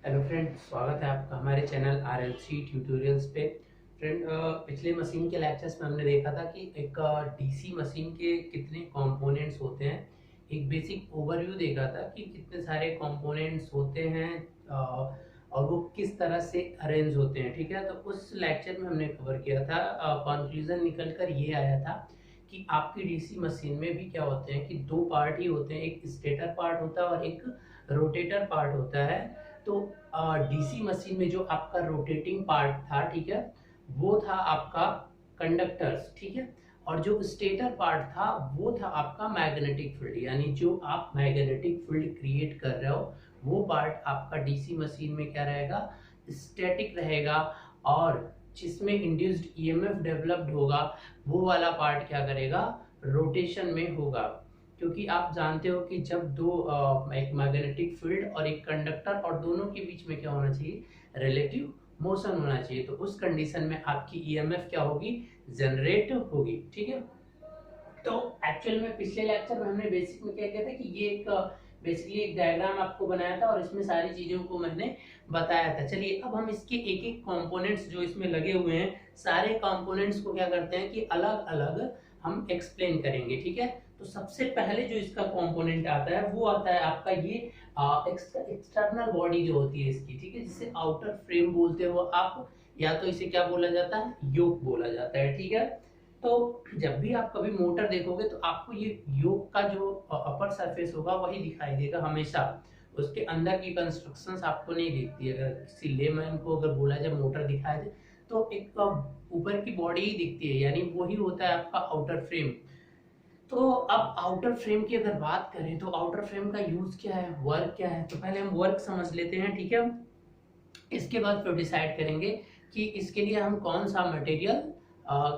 Hello friend, स्वागत है आपका हमारे चैनल RLC ट्यूटोरियल्स पे। फ्रेंड, पिछले मशीन के लेक्चर्स में हमने देखा था कि एक डीसी मशीन के कितने कंपोनेंट्स होते हैं। एक बेसिक ओवरव्यू देखा था कि कितने सारे कंपोनेंट्स होते हैं और वो किस तरह से अरेंज होते हैं। ठीक है, तो उस लेक्चर में हमने कवर किया था। कंक्लूजन निकल कर ये आया था कि आपकी डीसी मशीन में भी क्या होते हैं कि दो पार्ट ही होते हैं, एक स्टेटर पार्ट होता है और एक रोटेटर पार्ट होता है। तो डीसी मशीन में जो आपका रोटेटिंग पार्ट था, ठीक है, वो था आपका कंडक्टर्स, ठीक है, और जो स्टेटर पार्ट था वो था आपका मैग्नेटिक फील्ड, यानी जो आप मैग्नेटिक फील्ड क्रिएट कर रहे हो वो पार्ट आपका डीसी मशीन में क्या रहेगा, स्टैटिक रहेगा। और जिसमें इंड्यूस्ड ईएमएफ डेवलप्ड होगा वो वाला पार्ट क्या करेगा, रोटेशन में होगा। क्योंकि आप जानते हो कि जब दो एक मैग्नेटिक फील्ड और एक कंडक्टर और दोनों के बीच में क्या होना चाहिए, रिलेटिव मोशन होना चाहिए, तो उस कंडीशन में आपकी ईएमएफ क्या होगी, जनरेट होगी। ठीक है, तो एक्चुअल में पिछले लेक्चर में हमने बेसिक में क्या किया था कि ये एक बेसिकली एक डायग्राम आपको बनाया था और इसमें सारी चीजों को मैंने बताया था। चलिए अब हम इसके एक एक कंपोनेंट्स जो इसमें लगे हुए हैं, सारे कंपोनेंट्स को क्या करते हैं कि अलग अलग हम एक्सप्लेन करेंगे। ठीक है, तो सबसे पहले जो इसका कंपोनेंट आता है वो आता है आपका ये एक्सटर्नल बॉडी जो होती है इसकी, ठीक है, जिसे आउटर फ्रेम बोलते हो आप, या तो इसे क्या बोला जाता है, योक बोला जाता है। ठीक है, तो जब भी आप कभी मोटर देखोगे तो आपको ये योक का जो अपर सरफेस होगा वही दिखाई देगा हमेशा, उसके अंदर की कंस्ट्रक्शंस आपको नहीं दिखती। अगर किसी लेमैन को अगर बोला जाए मोटर दिखाई दे तो एक ऊपर की बॉडी ही दिखती है, यानी वही होता है आपका आउटर फ्रेम। तो अब आउटर फ्रेम की अगर बात करें तो आउटर फ्रेम का यूज क्या है, वर्क क्या है, तो पहले हम वर्क समझ लेते हैं। ठीक है, इसके बाद फिर डिसाइड करेंगे कि इसके लिए हम कौन सा मटेरियल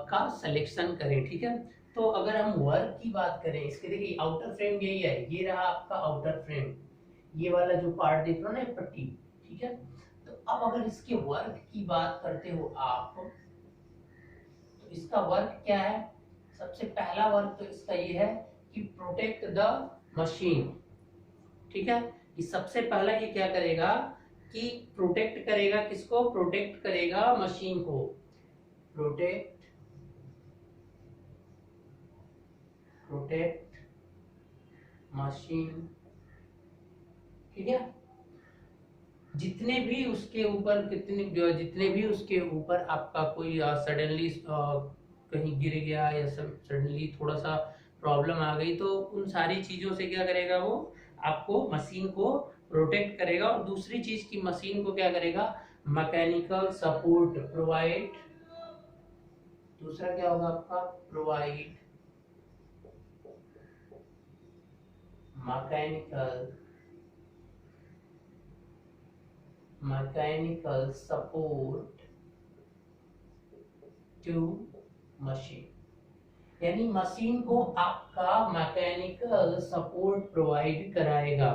का सिलेक्शन करें। ठीक है, तो अगर हम वर्क की बात करें इसके, देखिए आउटर फ्रेम यही है, ये रहा आपका आउटर फ्रेम, ये वाला जो पार्ट देख रहे हो ना, पट्टी। ठीक है, तो अब अगर इसके वर्क की बात करते हो आप, तो इसका वर्क क्या है, सबसे पहला वर्क तो इसका ये है कि प्रोटेक्ट द मशीन। ठीक है, ये सबसे पहला ये क्या करेगा कि प्रोटेक्ट करेगा, किसको प्रोटेक्ट करेगा, मशीन को। Protect protect machine. ठीक है, जितने भी उसके ऊपर जितने भी उसके ऊपर आपका कोई सडनली कहीं गिर गया या सडनली थोड़ा सा प्रॉब्लम आ गई, तो उन सारी चीजों से क्या करेगा वो, आपको मशीन को प्रोटेक्ट करेगा। और दूसरी चीज की मशीन को क्या करेगा, मैकेनिकल सपोर्ट प्रोवाइड। दूसरा क्या होगा आपका, provide mechanical mechanical support to machine, यानी मशीन को आपका मैकेनिकल सपोर्ट प्रोवाइड कराएगा।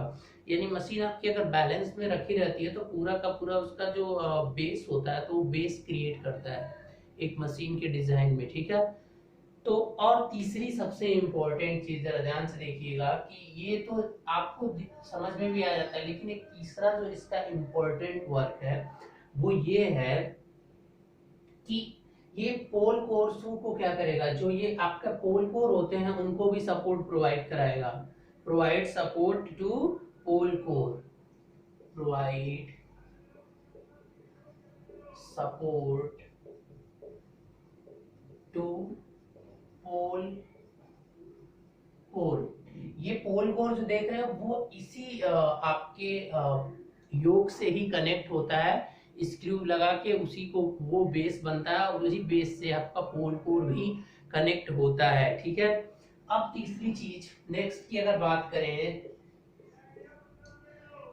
यानी मशीन आपकी अगर बैलेंस में रखी रहती है तो पूरा का पूरा उसका जो बेस होता है तो वो बेस क्रिएट करता है एक मशीन के डिजाइन में। ठीक है, तो और तीसरी सबसे इंपॉर्टेंट चीज जरा ध्यान से देखिएगा कि ये तो आपको समझ में भी आ जाता है, लेकिन एक तीसरा जो इसका इंपॉर्टेंट वर्क है वो ये है कि ये पोल कोर्सों को क्या करेगा, जो ये आपका पोल कोर होते हैं उनको भी सपोर्ट प्रोवाइड कराएगा। Provide support to pole core, provide support to pole core. ये पोल कोर जो देख रहे हैं वो इसी आपके योक से ही कनेक्ट होता है, स्क्रू लगा के उसी को वो बेस बनता है और उसी बेस से आपका पोल कोर भी कनेक्ट होता है। ठीक है, अब तीसरी चीज नेक्स्ट की अगर बात करें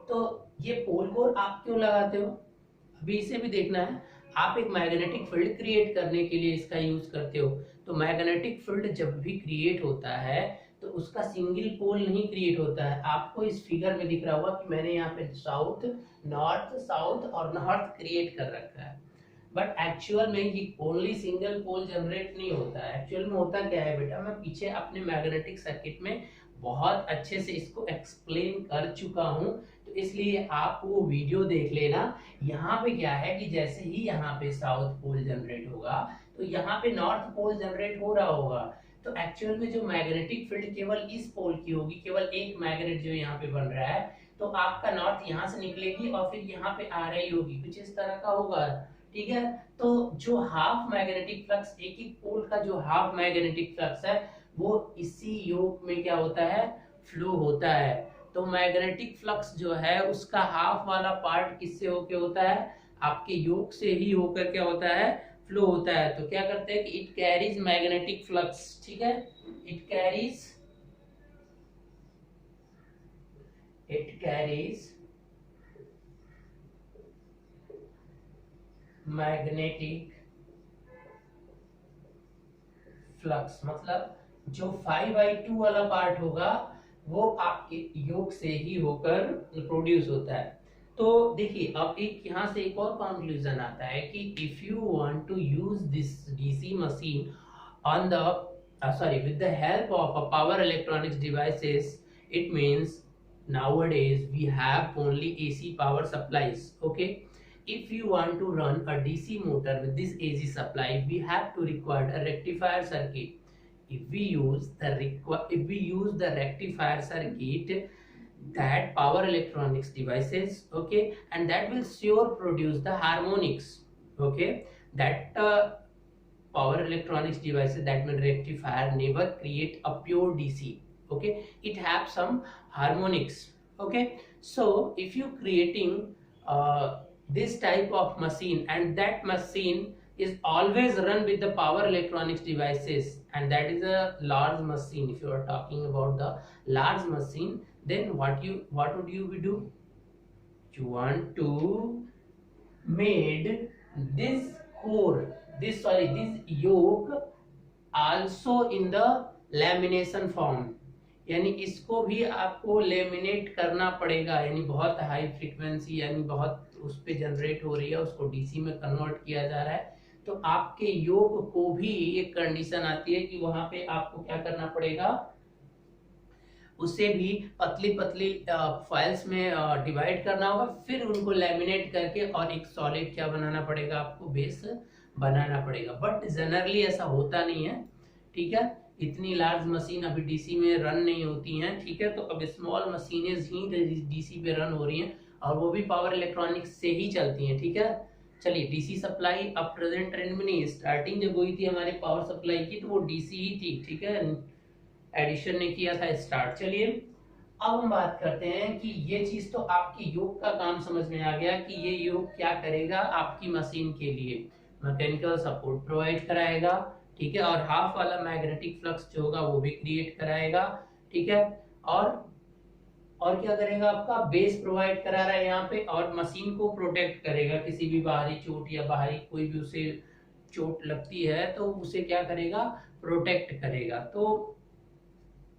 तो ये पोल कोर आप क्यों लगाते हो, अभी इसे भी देखना है। आप एक मैग्नेटिक फील्ड क्रिएट करने के लिए इसका यूज करते हो, तो मैग्नेटिक फील्ड जब भी क्रिएट होता है तो उसका सिंगल पोल नहीं क्रिएट होता है। आपको इस फिगर में दिख रहा होगा कि मैंने यहाँ पे साउथ साउथ और नॉर्थ क्रिएट कर रखा है, बट एक्चुअल में ये ओनली सिंगल पोल जनरेट नहीं होता है। एक्चुअल में होता क्या है बेटा, मैं पीछे अपने मैग्नेटिक सर्किट में बहुत अच्छे से इसको एक्सप्लेन कर चुका हूं, तो इसलिए आप वो वीडियो देख लेना। यहाँ पे क्या है कि जैसे ही यहाँ पे साउथ पोल जनरेट होगा तो यहाँ पे नॉर्थ पोल जनरेट हो रहा होगा। तो एक्चुअल में जो मैग्नेटिक फील्ड केवल इस पोल की होगी, केवल एक मैग्नेट जो यहाँ पे बन रहा है, तो आपका नॉर्थ यहाँ से निकलेगी और फिर यहाँ पे आ रही होगी, कुछ इस तरह का होगा। ठीक है, तो जो हाफ मैग्नेटिक फ्लक्स, एक एक पोल का जो हाफ मैग्नेटिक फ्लक्स है वो इसी योग में क्या होता है, फ्लो होता है। तो मैग्नेटिक फ्लक्स जो है उसका हाफ वाला पार्ट किससे होके होता है, आपके योग से ही होकर क्या होता है, फ्लो होता है। तो क्या करते हैं कि इट कैरीज मैग्नेटिक फ्लक्स। ठीक है, इट कैरीज मैग्नेटिक फ्लक्स, मतलब जो 5/2 वाला पार्ट होगा वो आपके योग से ही होकर प्रोड्यूस होता है। तो देखिए अब एक यहाँ से एक और कंक्लूजन आता है कि if you want to use this DC machine on the with the help of a power electronics devices, it means nowadays we have only AC power supplies. Okay, if you want to run a DC motor with this AC supply, we have to require a rectifier circuit. If we use the rectifier circuit, that power electronics devices, okay, and that will sure produce the harmonics. Okay, that power electronics devices, that means rectifier, never create a pure DC. Okay, it have some harmonics. Okay, so if you creating this type of machine, and that machine is always run with the power electronics devices, and that is a large machine. If you are talking about the large machine, then what would you do? You want to made this core, this yoke also in the lamination form, यानी इसको भी आपको laminate करना पड़ेगा, यानी बहुत high frequency, यानी बहुत उस पे जनरेट हो रही है, उसको डीसी में कन्वर्ट किया जा रहा है। तो आपके योग को भी एक कंडीशन आती है कि वहां पे आपको क्या करना पड़ेगा, उसे भी पतली पतली फाइल्स में डिवाइड करना होगा, फिर उनको लेमिनेट करके और एक सॉलिड क्या बनाना पड़ेगा, आपको बेस बनाना पड़ेगा। बट जनरली ऐसा होता नहीं है। ठीक है, इतनी लार्ज मशीन अभी डीसी में रन नहीं होती हैं। ठीक है, तो अब स्मॉल मशीनें ही डीसी पे रन हो रही हैं, और वो भी पावर इलेक्ट्रॉनिक्स से ही चलती हैं। ठीक है, चलिए डीसी सप्लाई अब प्रेजेंट ट्रेंड में नहीं, स्टार्टिंग जब हुई थी हमारे पावर सप्लाई की तो वो डीसी ही थी। ठीक है, एडिशन ने किया था स्टार्ट। चलिए अब हम बात करते हैं कि ये चीज तो आपकी योग का काम समझ में आ गया कि ये योग क्या करेगा आपकी मशीन के लिए, मैकेनिकल सपोर्ट प्रोवाइड कराएगा। ठीक है, और हाफ वाला मैग्नेटिक फ्लक्स जो होगा वो भी क्रिएट कराएगा। ठीक है, और क्या करेगा, आपका बेस प्रोवाइड करा रहा है यहाँ पे, और मशीन को प्रोटेक्ट करेगा, किसी भी बाहरी चोट या बाहरी कोई भी उसे चोट लगती है तो उसे क्या करेगा, प्रोटेक्ट करेगा। तो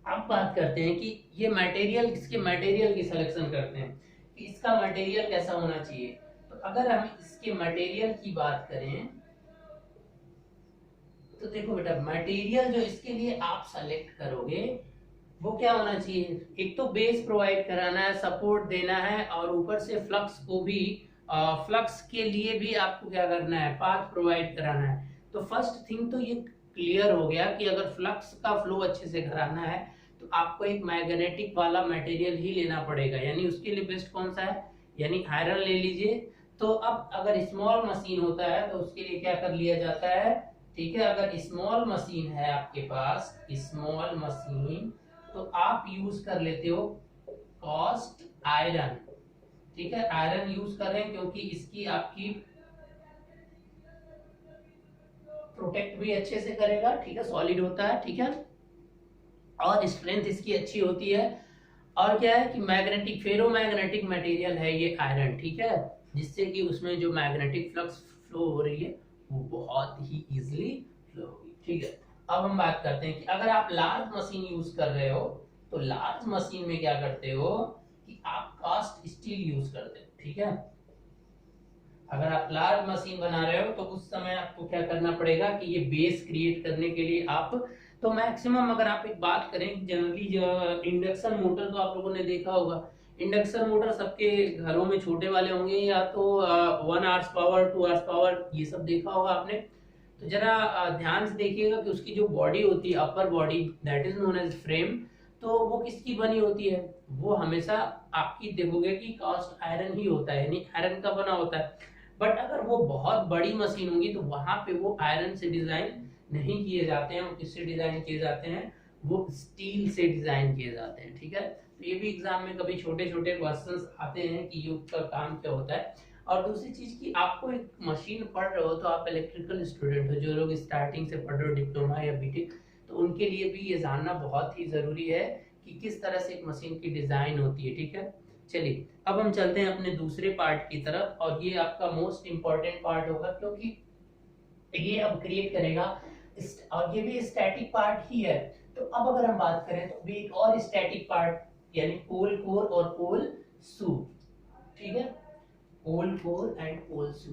अब बात करते हैं कि ये मटेरियल, इसके मटेरियल की सिलेक्शन करते हैं कि इसका मटेरियल कैसा होना चाहिए। तो अगर हम इसके मटेरियल की बात करें तो देखो बेटा, मटेरियल जो इसके लिए आप सेलेक्ट करोगे वो क्या होना चाहिए, एक तो बेस प्रोवाइड कराना है, सपोर्ट देना है, और ऊपर से फ्लक्स को भी फ्लक्स के लिए भी आपको क्या करना है, पाथ प्रोवाइड कराना है। तो फर्स्ट थिंग तो ये क्लियर हो गया कि अगर फ्लक्स का फ्लो अच्छे से कराना है तो आपको एक मैग्नेटिक वाला मटेरियल ही लेना पड़ेगा, यानी उसके लिए बेस्ट कौन सा है, यानी आयरन ले लीजिए। तो अब अगर स्मॉल मशीन होता है तो उसके लिए क्या कर लिया जाता है, ठीक है, अगर स्मॉल मशीन है आपके पास, स्मॉल मशीन, तो आप यूज कर लेते हो कास्ट आयरन। ठीक है, आयरन यूज कर रहे हैं क्योंकि इसकी आपकी प्रोटेक्ट भी अच्छे से करेगा। ठीक है, सॉलिड होता है। ठीक है, और स्ट्रेंथ इसकी अच्छी होती है। और क्या है कि मैग्नेटिक, फेरोमैग्नेटिक मटेरियल है ये आयरन। ठीक है, जिससे कि उसमें जो मैग्नेटिक फ्लक्स फ्लो हो रही है वो बहुत ही इजीली फ्लो होगी। ठीक है, अब हम बात करते हैं कि अगर आप लार्ज मशीन यूज कर रहे हो तो लार्ज मशीन में क्या करते हो कि आप कास्ट स्टील यूज करते हो। ठीक है, अगर आप लार्ज मशीन बना रहे हो तो उस समय आपको क्या करना पड़ेगा कि ये बेस क्रिएट करने के लिए आप, तो मैक्सिमम अगर आप एक बात करें जनरली, इंडक्शन मोटर तो आप लोगों ने देखा होगा, इंडक्शन मोटर सबके घरों में छोटे वाले होंगे, या तो 1 आवर्स पावर 2 आवर्स पावर, ये सब देखा होगा आपने। तो जरा ध्यान से देखिएगा कि उसकी जो बॉडी होती है, upper body, that is known as frame, तो वो किसकी बनी होती है? वो हमेशा आपकी देखोगे कि कास्ट आयरन ही होता है, यानी आयरन का बना होता है। बट अगर वो बहुत बड़ी मशीन होगी तो वहां पे वो आयरन से डिजाइन नहीं किए जाते हैं, वो किससे डिजाइन किए जाते हैं? वो स्टील से डिजाइन किए जाते हैं, ठीक है। तो ये भी एग्जाम में कभी छोटे छोटे क्वेश्चंस आते हैं कि युग का काम क्या होता है। और दूसरी चीज की आपको एक मशीन पढ़ रहे हो, तो आप इलेक्ट्रिकल स्टूडेंट हो, जो लोग स्टार्टिंग से पढ़ रहे हो डिप्लोमा या बीटेक, तो उनके लिए भी ये जानना बहुत ही जरूरी है कि किस तरह से एक मशीन की डिजाइन होती है, ठीक है। चलिए अब हम चलते हैं अपने दूसरे पार्ट की तरफ, और ये आपका मोस्ट इंपॉर्टेंट पार्ट होगा, क्योंकि ये अब क्रिएट करेगा, और ये भी स्टैटिक पार्ट ही है। तो अब अगर हम बात करें तो भी एक और स्टैटिक पार्ट, यानी पोल कोर और पोल सू, ठीक है, पोल कोर एंड पोल सू।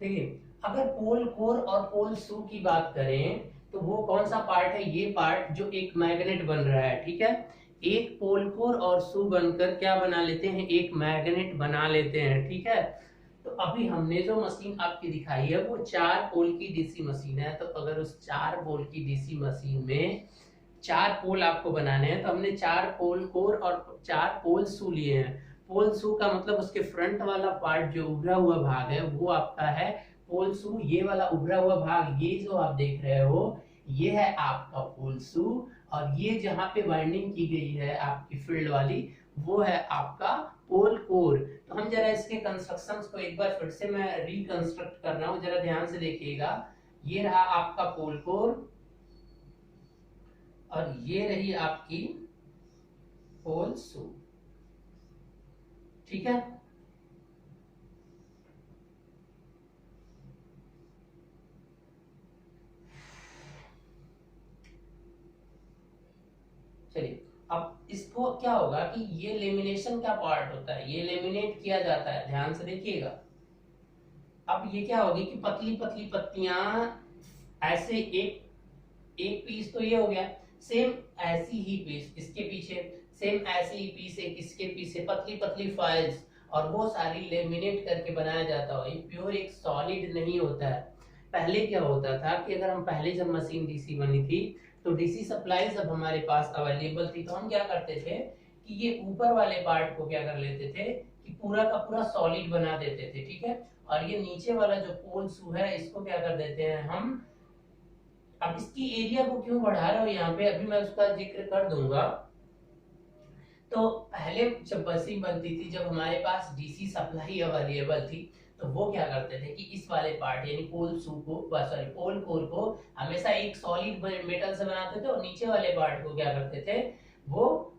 देखिए अगर पोल कोर और पोल सू की बात करें तो वो कौन सा पार्ट है? ये पार्ट जो एक मैग्नेट बन रहा है, ठीक है। एक पोल कोर और सू बनकर क्या बना लेते हैं? एक मैग्नेट बना लेते हैं, ठीक है। तो अभी हमने जो मशीन आपकी दिखाई है वो 4 पोल की डीसी मशीन है। तो अगर उस 4 पोल की डीसी मशीन में 4 पोल आपको बनाने हैं, तो हमने 4 पोल कोर और 4 पोल सू लिए हैं। पोल सू का मतलब उसके फ्रंट वाला पार्ट जो उभरा हुआ भाग है वो आपका है पोल सू। ये वाला उभरा हुआ भाग, ये जो आप देख रहे हो, ये है आपका पोल सू। और ये जहां पे वाइंडिंग की गई है आपकी फील्ड वाली, वो है आपका पोल कोर। तो हम जरा इसके कंस्ट्रक्शंस को एक बार फिर से मैं रिकंस्ट्रक्ट कर रहा हूं, जरा ध्यान से देखिएगा। ये रहा आपका पोल कोर, और ये रही आपकी पोल सू, ठीक है। चलिए अब इसको क्या होगा कि ये लेमिनेशन का पार्ट होता है, ये लेमिनेट किया जाता है, ध्यान से देखिएगा। अब ये क्या होगी कि पतली पतली पत्तियां ऐसे एक एक पीस तो ये हो गया, सेम ऐसी ही पीस इसके पीछे, सेम ऐसी ही पीस एक इसके पीछे, पतली पतली फाइल्स, और वो सारी लेमिनेट करके बनाया जाता है। ये प्योर एक सॉलिड नहीं होता है। पहले क्या होता था कि अगर हम पहले जब मशीन डीसी बनी थी, तो डीसी सप्लाई जब हमारे पास अवेलेबल थी, तो हम क्या करते थे कि ये ऊपर वाले पार्ट को क्या कर लेते थे कि पूरा का पूरा सॉलिड बना देते थे, ठीक है। और ये नीचे वाला जो पोल सू है, इसको क्या कर देते हैं हम। अब इसकी एरिया को क्यों बढ़ा रहा हूँ यहाँ पे, अभी मैं उसका जिक्र कर दूंगा। तो पहले जब मशीन बनती थी, जब हमारे पास डीसी सप्लाई अवेलेबल थी, तो वो क्या करते थे कि इस वाले पार्ट यानी पोल सू को, सॉरी पोल कोर को हमेशा एक सॉलिड मेटल से बनाते थे, और नीचे वाले पार्ट को क्या करते थे वो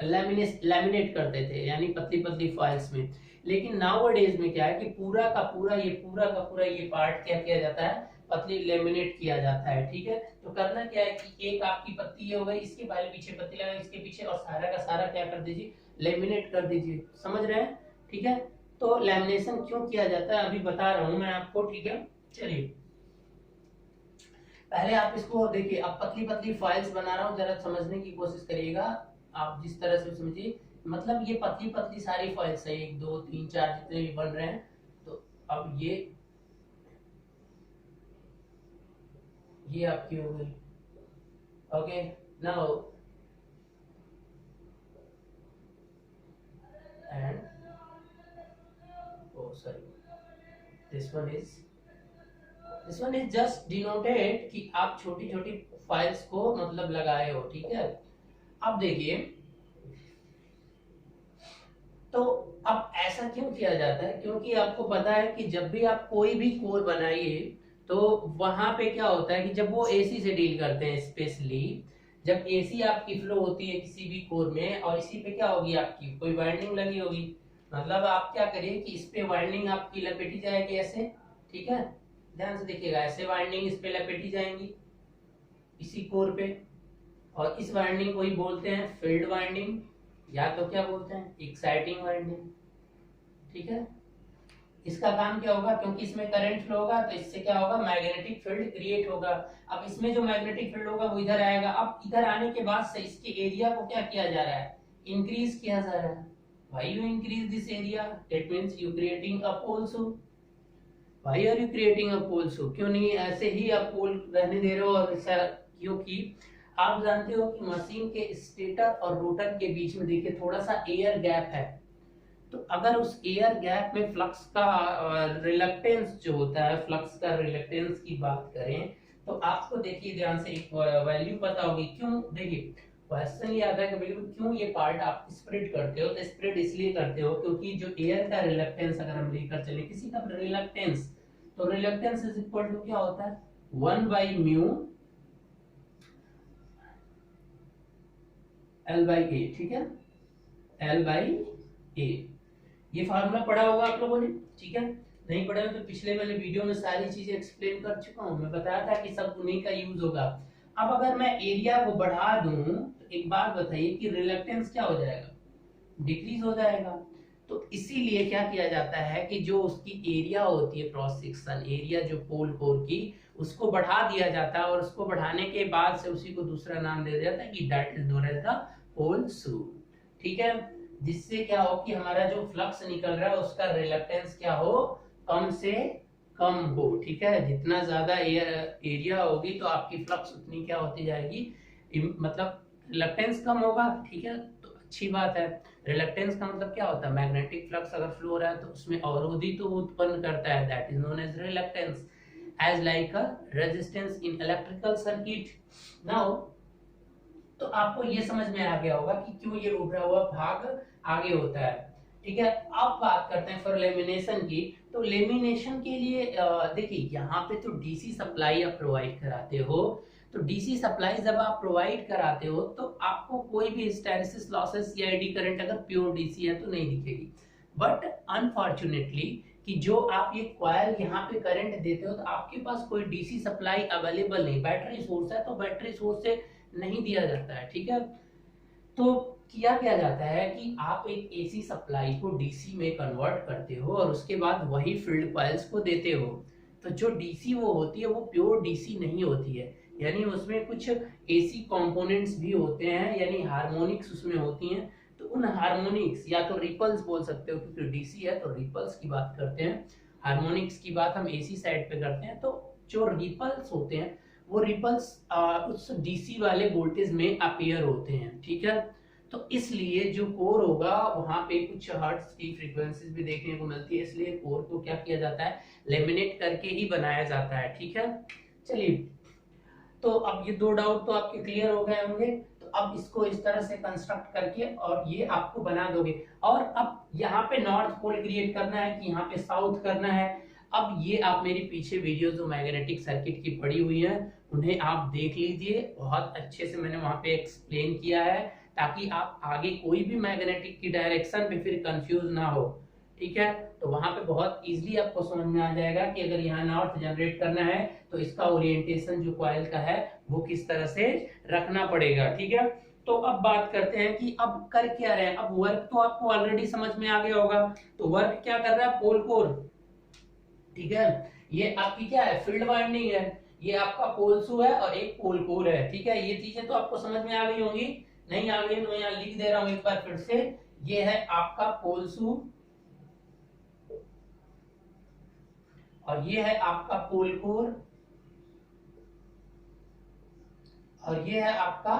लैमिनेट करते थे, यानी पतली पतली फाइल्स में। लेकिन नाउ डेज में क्या है कि पूरा का पूरा ये पार्ट क्या किया जाता है, पतली लेमिनेट किया जाता है, ठीक है। तो करना क्या है कि एक आपकी पत्ती ये हो गई, इसके पहले पीछे पत्ती लगा, इसके पीछे, और सारा का सारा क्या कर दीजिए, लेमिनेट कर दीजिए, समझ रहे हैं, ठीक है। तो लेमिनेशन क्यों किया जाता है अभी बता रहा हूं मैं आपको, ठीक है। चलिए पहले आप इसको देखिए, अब पतली पतली फाइल्स बना रहा हूँ, जरा समझने की कोशिश करिएगा। आप जिस तरह से समझिए, मतलब ये पतली पतली सारी फाइल्स है, 1 2 3 4 जितने भी बन रहे हैं। तो अब ये आपकी हो गई, okay. Now and oh sorry, this one is just denoted कि आप छोटी छोटी फाइल्स को मतलब लगाए हो, ठीक है। अब देखिए, तो अब ऐसा क्यों किया जाता है, क्योंकि आपको पता है कि जब भी आप कोई भी कोर बनाइए, तो वहां पे क्या होता है कि जब वो एसी से डील करते हैं, स्पेशली जब एसी आपकी फ्लो होती है किसी भी कोर में, और इसी पे क्या होगी, आपकी कोई वाइंडिंग लगी होगी, मतलब आप क्या करिए कि इस पे वाइंडिंग आपकी लपेटी जाएगी ऐसे, ठीक है। ध्यान से देखिएगा, ऐसे वाइंडिंग इस पे लपेटी जाएंगी इसी कोर पे, और इस वाइंडिंग को ही बोलते हैं फील्ड वाइंडिंग, या तो क्या बोलते हैं एक्साइटिंग वाइंडिंग। ठीक है, इसका काम क्या होगा, क्योंकि इसमें करंट फ्लो होगा तो इससे क्या होगा, मैग्नेटिक फील्ड क्रिएट होगा। अब इसमें जो मैग्नेटिक फील्ड होगा वो इधर आएगा। अब इधर आने के बाद से इसके एरिया को क्या किया जा रहा है, इंक्रीज किया जा रहा है। Why you increase this area? That means you creating a pole shoe. Why are you creating a pole shoe? क्यों नहीं ऐसे ही आप पोल रहने दे रहे हो? और ऐसा क्योंकि आप जानते हो कि मशीन के स्टेटर और रोटर के बीच में देखिए थोड़ा सा एयर गैप है। तो अगर उस एयर गैप में फ्लक्स का रिलक्टेंस जो होता है, फ्लक्स का रिलक्टेंस की बात करें तो आपको देखिए ध्यान से एक वैल्यू पता होगी। क्यों, देखिए क्वेश्चन ये आता है कि बिल्कुल क्यों ये पार्ट आप स्प्रेड करते हो, तो स्प्रेड इसलिए करते हो क्योंकि जो एयर का रिलक्टेंस अगर हम लेकर चले किसी का रिलक्टेंस, तो रिलक्टेंस इज इक्वल टू क्या होता है, 1/μ L/A। ठीक है, L/A ये फार्मूला पढ़ा होगा आप लोगों ने। ठीक है, नहीं पढ़ा तो पिछले वाले वीडियो में सारी चीजें एक्सप्लेन कर चुका हूं, मैं बताया था कि सब उन्हीं का यूज होगा। अब अगर मैं एरिया को बढ़ा दूं तो एक बात बताइए कि रिलक्टेंस क्या हो जाएगा, डिक्रीज हो जाएगा। तो इसीलिए क्या किया जाता है कि जो उसकी एरिया होती है, क्रॉस सेक्शन एरिया जो पोल कोर की, उसको बढ़ा दिया जाता है। और उसको बढ़ाने के बाद से उसी को दूसरा नाम दे दिया जाता है कि that is known as the pole shoe. ठीक है, जिससे क्या हो कि हमारा जो फ्लक्स निकल रहा है उसका रिलक्टेंस क्या हो, कम से कम हो। ठीक है, जितना ज्यादा एरिया होगी तो आपकी फ्लक्स उतनी क्या होती जाएगी, मतलब रिलक्टेंस कम होगा। ठीक है, तो अच्छी बात है। रिलक्टेंस का मतलब क्या होता है, मैग्नेटिक फ्लक्स अगर फ्लो हो रहा है तो उसमें अवरोधी तो उत्पन्न करता है, that is known as reluctance, as like a resistance in electrical circuit. Now तो आपको ये समझ में आ गया होगा कि क्यों ये उभरा हुआ भाग आगे होता है। ठीक है, अब बात करते हैं फॉर लेमिनेशन की। तो लेमिनेशन के लिए देखिए यहाँ पे तो डीसी सप्लाई आप प्रोवाइड कराते हो। तो डीसी सप्लाई जब आप प्रोवाइड कराते हो तो आपको कोई भी हिस्टैरिसीस लॉसेस या एडी करंट अगर प्योर डीसी है तो नहीं दिखेगी। बट अनफॉर्चुनेटली कि जो आप ये कॉइल यहाँ पे करंट देते हो तो आपके पास कोई डीसी सप्लाई अवेलेबल नहीं, बैटरी सोर्स है तो बैटरी सोर्स से नहीं दिया जाता है। ठीक है, तो किया क्या जाता है कि आप एक एसी सप्लाई को डीसी में कन्वर्ट करते हो और उसके बाद वही फील्ड कॉइल्स को देते हो। तो जो डीसी वो होती है वो प्योर डीसी नहीं होती है, यानी उसमें कुछ एसी कंपोनेंट्स भी होते हैं, यानी हार्मोनिक्स उसमें होती हैं। तो उन हार्मोनिक्स या तो रिपल्स बोल सकते हो क्योंकि डीसी है तो रिपल्स की बात करते हैं, हार्मोनिक्स की बात हम एसी साइड पे करते हैं। तो जो रिपल्स होते हैं वो रिपल्स उस डीसी वाले वोल्टेज में अपीयर होते हैं। ठीक है, तो इसलिए जो कोर होगा वहां पे कुछ हर्ट्ज की फ्रीक्वेंसीज भी देखने को मिलती है, इसलिए कोर को क्या किया जाता है, लेमिनेट करके ही बनाया जाता है। ठीक है, चलिए तो अब ये दो डाउट तो आपके क्लियर हो गए होंगे। तो अब इसको इस तरह से कंस्ट्रक्ट करके और ये आपको बना दोगे। और अब यहाँ पे नॉर्थ पोल क्रिएट करना है कि यहाँ पे साउथ करना है। अब ये आप मेरी पीछे वीडियो जो मैग्नेटिक सर्किट की पड़ी हुई है उन्हें आप देख लीजिए, बहुत अच्छे से मैंने वहां पे एक्सप्लेन किया है ताकि आप आगे कोई भी मैग्नेटिक की डायरेक्शन पे फिर कंफ्यूज ना हो। ठीक है, तो वहां पे बहुत इजीली आपको समझ में आ जाएगा कि अगर यहाँ नॉर्थ जनरेट करना है तो इसका ओरिएंटेशन जो कॉइल का है वो किस तरह से रखना पड़ेगा। ठीक है, तो अब बात करते हैं कि अब कर क्या रहे हैं। अब वर्क तो आपको ऑलरेडी समझ में आ गया होगा। तो वर्क क्या कर रहा है, पोल कोर। ठीक है, ये आपकी क्या है, फील्ड वाइंडिंग है, ये आपका पोल शू है और एक पोल कोर है। ठीक है, ये चीजें तो आपको समझ में आ गई होंगी, नहीं आ गई तो मैं यहाँ लिख दे रहा हूं एक बार फिर से। ये है आपका पोल शू और ये है आपका पोल कोर और ये है आपका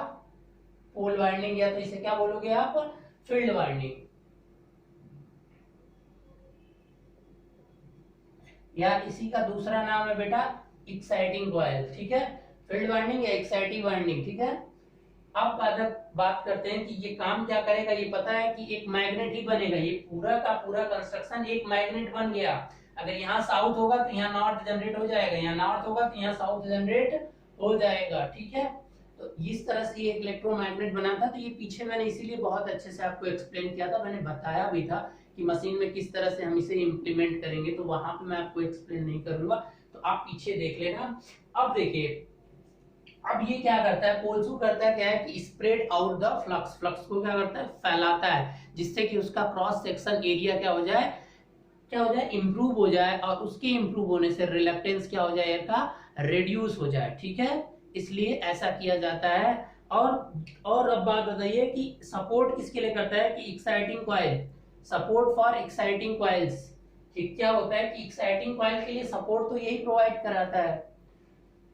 पोल वाइंडिंग, या तो इसे क्या बोलोगे आप, फील्ड वाइंडिंग, या इसी का दूसरा नाम है बेटा एक्साइटिंग कॉइल। ठीक है, फील्ड वाइंडिंग या एक्साइटिंग वाइंडिंग। ठीक है, अब बात करते हैं कि ये काम क्या करेगा। ये पता है कि एक मैग्नेट ही बनेगा, ये पूरा का पूरा कंस्ट्रक्शन एक मैग्नेट बन गया। अगर यहाँ साउथ होगा तो यहाँ नॉर्थ जनरेट हो जाएगा, यहाँ नॉर्थ होगा तो यहाँ साउथ जनरेट हो जाएगा। ठीक है, तो इस तरह से ये इलेक्ट्रोमैग्नेट बना था। तो ये पीछे मैंने इसीलिए बहुत अच्छे से आपको एक्सप्लेन किया था, मैंने बताया भी था कि मशीन में किस तरह से हम इसे इम्प्लीमेंट करेंगे, तो वहां पे मैं आपको एक्सप्लेन नहीं करूंगा, तो आप पीछे देख लेना। अब देखिए अब ये क्या करता है, पोलसू करता है क्या है कि spread out the flux, flux को क्या करता है, फैलाता है, जिससे कि उसका क्रॉस सेक्शन एरिया क्या हो जाए, इंप्रूव हो जाए, और उसके इंप्रूव होने से रिलक्टेंस क्या हो जाए, एयर का रिड्यूस हो जाए। ठीक है, इसलिए ऐसा किया जाता है। और अब बात बताइए कि सपोर्ट किसके लिए करता है, कि exciting coil, support for exciting coils. ठीक, क्या होता है कि एक्साइटिंग कॉइल के लिए सपोर्ट तो यही प्रोवाइड कराता है,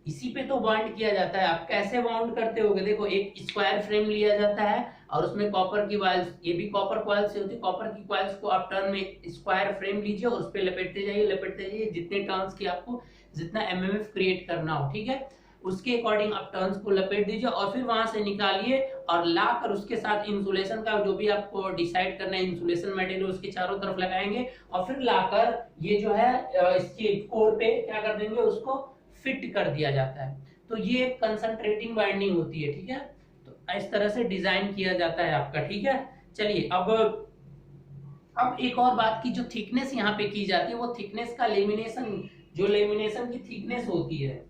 इसी पे तो बाउंड किया जाता है। आप कैसे बाउंड करते होगे, देखो एक स्क्वायर फ्रेम लिया जाता है और उसमें कॉपर की वायर्स, ये भी कॉपर कॉइल से होती है, कॉपर की कॉइल्स को आप टर्न में स्क्वायर फ्रेम लीजिए और उस पे लपेटते जाइए जितने टर्न्स की आपको, जितना एमएमएफ क्रिएट करना हो। ठीक है, उसके अकॉर्डिंग आप टर्न्स को लपेट दीजिए और फिर वहां से निकालिए और लाकर उसके साथ इंसुलेशन का जो भी आपको डिसाइड करना है, इंसुलेशन मटेरियल उसके चारों तरफ लगाएंगे और फिर लाकर ये जो है इसके कोर पे क्या कर देंगे, उसको फिट कर दिया जाता है। तो ये एक कंसंट्रेटिंग बाइंडिंग होती है। ठीक है, तो इस तरह से डिजाइन किया जाता है आपका। ठीक है, चलिए अब एक और बात की, जो थिकनेस यहाँ पे की जाती है वो थिकनेस का लेमिनेशन, जो लेमिनेशन की थिकनेस होती है,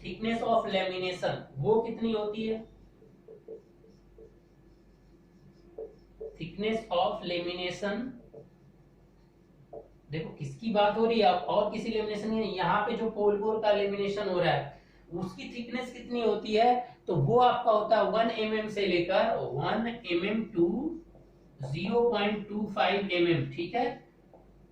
थिकनेस ऑफ लेमिनेशन वो कितनी होती है, थिकनेस ऑफ लेमिनेशन, देखो किसकी बात हो रही है, और किसी लेमिनेशन नहीं, यहाँ पे जो पोल कोर का लेमिनेशन हो रहा है उसकी थिकनेस कितनी होती है, तो वो आपका होता है 1 mm से लेकर 1 mm टू 0.25 mm। ठीक है,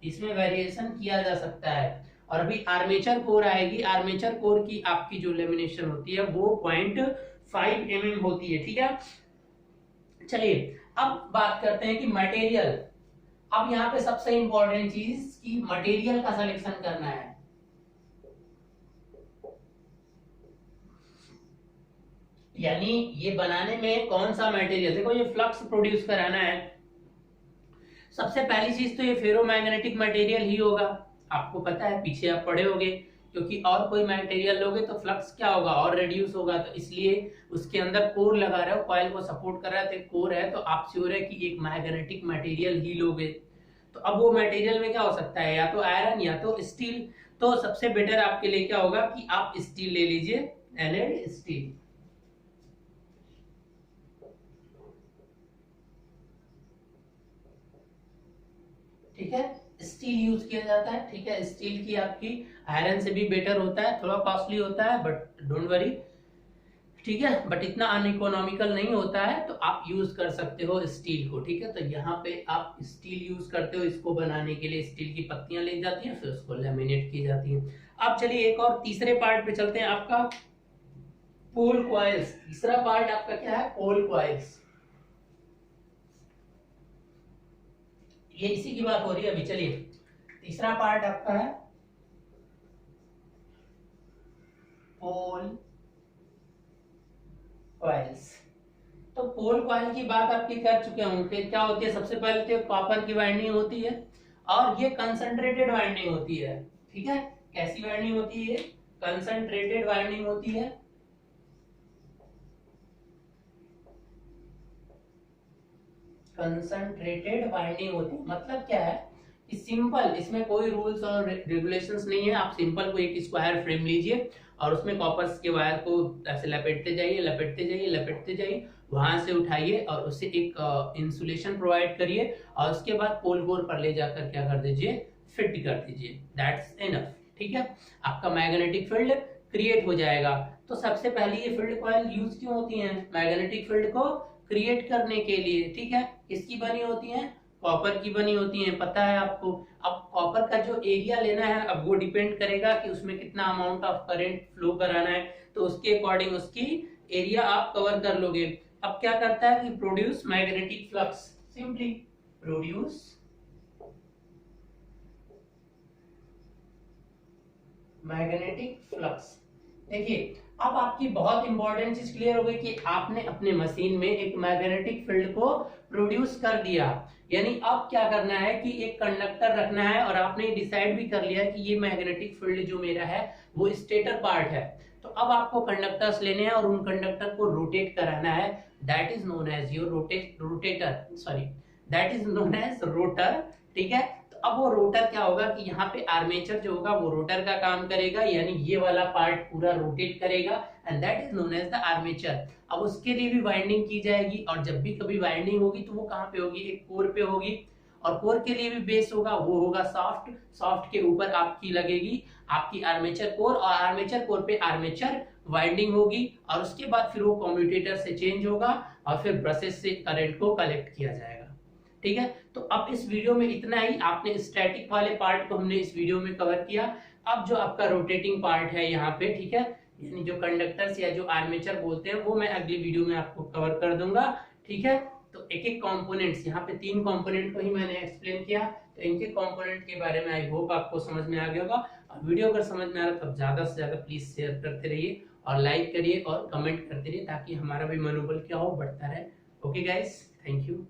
इसमें वेरिएशन किया जा सकता है। और अभी आर्मेचर कोर आएगी, आर्मेचर कोर की आपकी जो लेमिनेशन होती है वो 0.5 mm होती है। ठीक है, चलिए अब बात करते हैं कि मटेरियल। अब यहाँ पे सबसे इंपॉर्टेंट चीज कि मटेरियल का सिलेक्शन करना है। यानी ये बनाने में कौन सा मटेरियल, देखो ये फ्लक्स प्रोड्यूस कराना है, सबसे पहली चीज तो ये फेरोमैग्नेटिक मटेरियल ही होगा। आपको पता है, पीछे आप पढ़े होगे, क्योंकि और कोई मटेरियल लोगे तो फ्लक्स क्या होगा, और रिड्यूस होगा, तो इसलिए उसके अंदर कोर लगा रहे हो, कॉइल को सपोर्ट कर रहा है तो कोर है, तो आप श्योर है कि एक मैग्नेटिक मटेरियल ही लोगे। तो अब वो मटेरियल में क्या हो सकता है, या तो आयरन या तो स्टील। तो सबसे बेटर आपके लिए क्या होगा कि आप स्टील ले लीजिए, एलेड स्टील। ठीक है, स्टील यूज किया जाता है। ठीक है, स्टील की आपकी आयरन से भी बेटर होता है, थोड़ा कॉस्टली होता है बट डोंट वरी। ठीक है, बट इतना अनइकोनॉमिकल नहीं होता है, तो आप यूज कर सकते हो स्टील को। ठीक है, तो यहाँ पे आप स्टील यूज करते हो, इसको बनाने के लिए स्टील की पत्तियां ली जाती हैं, फिर उसको लेमिनेट की जाती हैं। अब चलिए एक और तीसरे पार्ट पे चलते हैं, आपका पोल कॉइल्स। तीसरा पार्ट आपका क्या है, पोल कॉइल्स। ये इसी की बात हो रही है अभी। चलिए तीसरा पार्ट आपका है पोल कॉइल्स। तो पोल कॉइल की बात आपकी कर चुके हूं कि क्या होती है, सबसे पहले तो कॉपर की वाइंडिंग होती है और ये कंसंट्रेटेड वाइंडिंग होती है। ठीक है, कैसी वाइंडिंग होती है, कंसंट्रेटेड वाइंडिंग होती है। कंसंट्रेटेड वाइंडिंग होती है मतलब क्या है कि सिंपल, इसमें कोई रूल्स और रेगुलेशंस नहीं है। आप सिंपल को एक स्क्वायर फ्रेम लीजिए और उसमें कॉपर के वायर को ऐसे लपेटते जाइए लपेटते जाइए लपेटते जाइए, वहां से उठाइए और उससे एक इंसुलेशन प्रोवाइड करिए और उसके बाद पोल कोर पर ले जाकर क्या कर दीजिए, फिट कर दीजिए, दैट्स इनफ। ठीक है, आपका मैग्नेटिक फील्ड क्रिएट हो जाएगा। तो सबसे पहले ये फील्ड कॉइल यूज क्यों होती है, मैग्नेटिक फील्ड को क्रिएट करने के लिए। ठीक है, किसकी बनी होती है, कॉपर की बनी होती है, पता है आपको। अब कॉपर का जो एरिया लेना है, अब वो डिपेंड करेगा कि उसमें कितना अमाउंट ऑफ करंट फ्लो कराना है, तो उसके अकॉर्डिंग उसकी एरिया आप कवर कर लोगे। अब क्या करता है कि produce magnetic flux, simply produce magnetic flux. देखिए अब आपकी बहुत इंपॉर्टेंट चीज क्लियर हो गई कि आपने अपने मशीन में एक मैग्नेटिक फील्ड को प्रोड्यूस कर दिया। यानी अब क्या करना है कि एक कंडक्टर रखना है और आपने डिसाइड भी कर लिया कि ये मैग्नेटिक फील्ड जो मेरा है वो स्टेटर पार्ट है। तो अब आपको कंडक्टर्स लेने हैं और उन कंडक्टर को रोटेट कराना है, that is known as your rotator, sorry that is known as rotor. ठीक है, तो तो अब वो रोटर क्या होगा कि यहाँ पे आर्मेचर जो होगा वो रोटर का काम करेगा, यानी ये वाला पार्ट पूरा रोटेट करेगा and that is known as the armature. अब उसके लिए भी वाइंडिंग की जाएगी, और जब भी कभी वाइंडिंग होगी तो वो कहाँ पे होगी, एक कोर पे होगी, और कोर के लिए भी बेस होगा, वो होगा सॉफ्ट। सॉफ्ट के ऊपर आपकी लगेगी आपकी आर्मेचर कोर, और आर्मेचर कोर पे आर्मेचर वाइंडिंग होगी, और उसके बाद फिर वो कम्यूटेटर से चेंज होगा और फिर ब्रशेस से करंट को कलेक्ट किया जाएगा। ठीक है, तो अब इस वीडियो में इतना ही। आपने स्टैटिक वाले पार्ट को हमने इस वीडियो में कवर किया। अब जो आपका रोटेटिंग पार्ट है यहाँ पे, ठीक है, यानी जो कंडक्टर्स या जो आर्मेचर बोलते हैं, वो मैं अगली वीडियो में आपको कवर कर दूंगा। ठीक है, तो एक एक कंपोनेंट्स, यहाँ पे 3 कंपोनेंट को ही मैंने एक्सप्लेन किया, तो इनके कंपोनेंट के बारे में आई होप आपको समझ में आ गया होगा। और वीडियो अगर समझ में आ रहा है तो ज्यादा से ज्यादा प्लीज शेयर करते रहिए और लाइक करिए और कमेंट करते रहिए, ताकि हमारा भी मनोबल क्या हो, बढ़ता रहे। Okay guys, thank you.